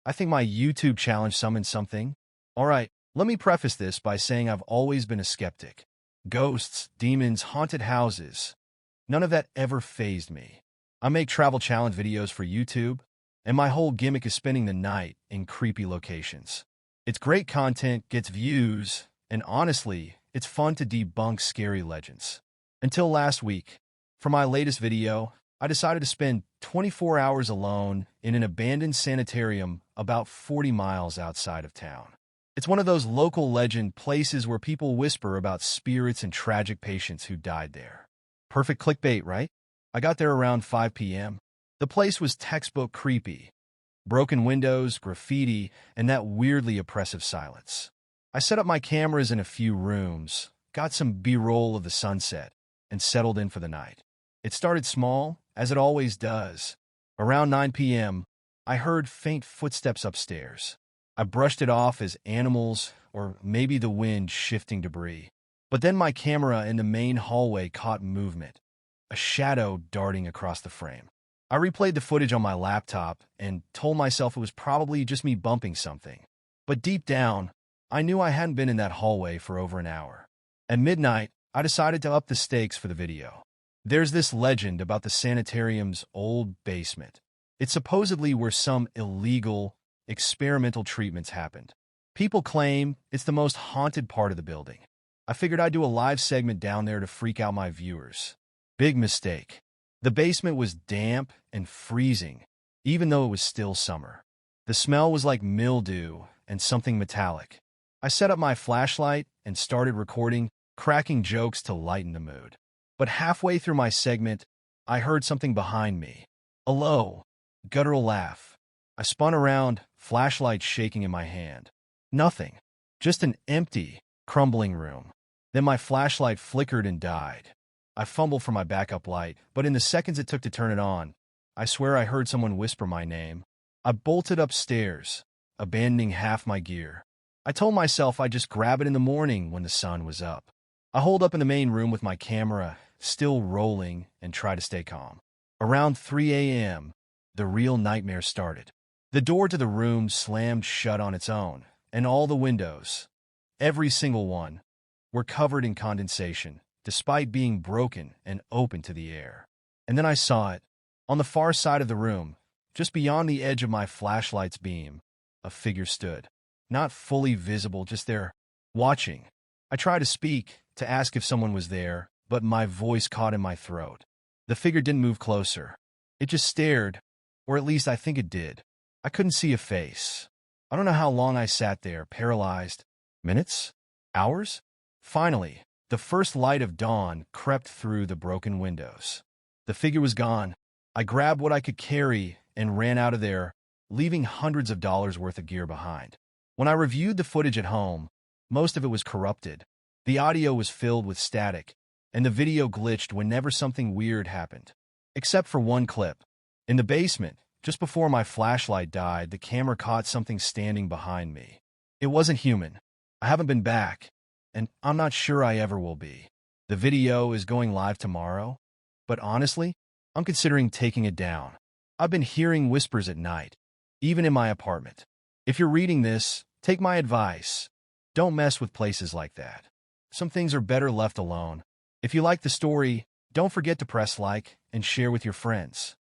I think my YouTube challenge summoned something. Alright, let me preface this by saying I've always been a skeptic. Ghosts, demons, haunted houses. None of that ever fazed me. I make travel challenge videos for YouTube, and my whole gimmick is spending the night in creepy locations. It's great content, gets views, and honestly, it's fun to debunk scary legends. Until last week, for my latest video, I decided to spend 24 hours alone in an abandoned sanitarium about 40 miles outside of town. It's one of those local legend places where people whisper about spirits and tragic patients who died there. Perfect clickbait, right? I got there around 5 p.m. The place was textbook creepy. Broken windows, graffiti, and that weirdly oppressive silence. I set up my cameras in a few rooms, got some B-roll of the sunset, and settled in for the night. It started small, as it always does. Around 9 p.m., I heard faint footsteps upstairs. I brushed it off as animals or maybe the wind shifting debris. But then my camera in the main hallway caught movement, a shadow darting across the frame. I replayed the footage on my laptop and told myself it was probably just me bumping something. But deep down, I knew I hadn't been in that hallway for over an hour. At midnight, I decided to up the stakes for the video. There's this legend about the sanitarium's old basement. It's supposedly where some illegal, experimental treatments happened. People claim it's the most haunted part of the building. I figured I'd do a live segment down there to freak out my viewers. Big mistake. The basement was damp and freezing, even though it was still summer. The smell was like mildew and something metallic. I set up my flashlight and started recording, cracking jokes to lighten the mood. But halfway through my segment, I heard something behind me. A low, guttural laugh. I spun around, flashlight shaking in my hand. Nothing. Just an empty, crumbling room. Then my flashlight flickered and died. I fumbled for my backup light, but in the seconds it took to turn it on, I swear I heard someone whisper my name. I bolted upstairs, abandoning half my gear. I told myself I'd just grab it in the morning when the sun was up. I holed up in the main room with my camera, still rolling, and tried to stay calm. Around 3 a.m., the real nightmare started. The door to the room slammed shut on its own, and all the windows, every single one, were covered in condensation, despite being broken and open to the air. And then I saw it. On the far side of the room, just beyond the edge of my flashlight's beam, a figure stood. Not fully visible, just there, watching. I tried to speak, to ask if someone was there, but my voice caught in my throat. The figure didn't move closer. It just stared, or at least I think it did. I couldn't see a face. I don't know how long I sat there, paralyzed. Minutes? Hours? Finally, the first light of dawn crept through the broken windows. The figure was gone. I grabbed what I could carry and ran out of there, leaving hundreds of dollars worth of gear behind. When I reviewed the footage at home, most of it was corrupted. The audio was filled with static, and the video glitched whenever something weird happened. Except for one clip. In the basement, just before my flashlight died, the camera caught something standing behind me. It wasn't human. I haven't been back, and I'm not sure I ever will be. The video is going live tomorrow, but honestly, I'm considering taking it down. I've been hearing whispers at night, even in my apartment. If you're reading this, take my advice. Don't mess with places like that. Some things are better left alone. If you like the story, don't forget to press like and share with your friends.